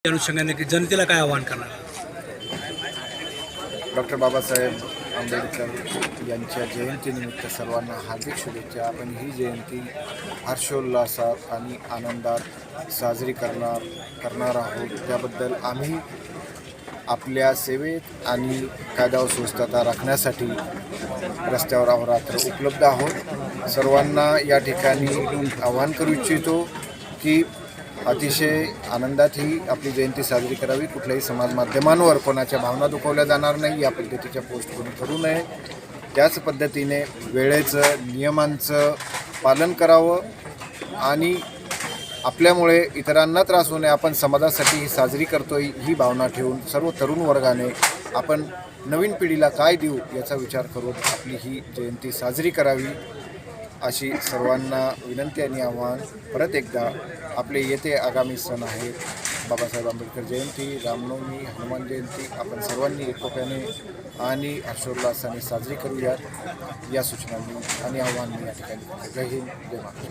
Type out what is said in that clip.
अनुषंगाने की जनतेला काय आवाहन करणार? डॉक्टर बाबासाहेब आंबेडकर यांच्या जयंतीनिमित्त सर्वांना हार्दिक शुभेच्छा. आपण ही जयंती हर्षोल्लासात आणि आनंदात साजरी करणार आहोत. त्याबद्दल आम्ही आपल्या सेवेत आणि कायदा व सुव्यवस्था राखण्यासाठी रस्त्यावर अहोरात्र उपलब्ध आहोत. सर्वांना या ठिकाणी आवाहन करू इच्छितो की अतिशय आनंदात ही आपली जयंती साजरी करावी. कुठल्याही समाज माध्यमांवर कोणाच्या भावना दुखवल्या जाणार नाही या पद्धतीच्या पोस्ट कोणी करू नये. त्याच पद्धतीने वेळेचं नियमांचं पालन करावं आणि आपल्यामुळे इतरांना त्रास होऊ नये, आपण समाजासाठी ही साजरी करतोय ही भावना ठेवून सर्व तरुण वर्गाने आपण नवीन पिढीला काय देऊ याचा विचार करून आपली ही जयंती साजरी करावी अशी सर्वांना विनंती आणि आव्हान. परत एकदा आपले येते आगामी सण आहेत बाबासाहेब आंबेडकर जयंती, रामनवमी, हनुमान जयंती. आपण सर्वांनी एकोप्याने आणि हर्षोल्लासाने साजरी करूयात या सूचनांनी आणि आव्हानांनी या ठिकाणी. जय हिंद, जय महाराष्ट्र.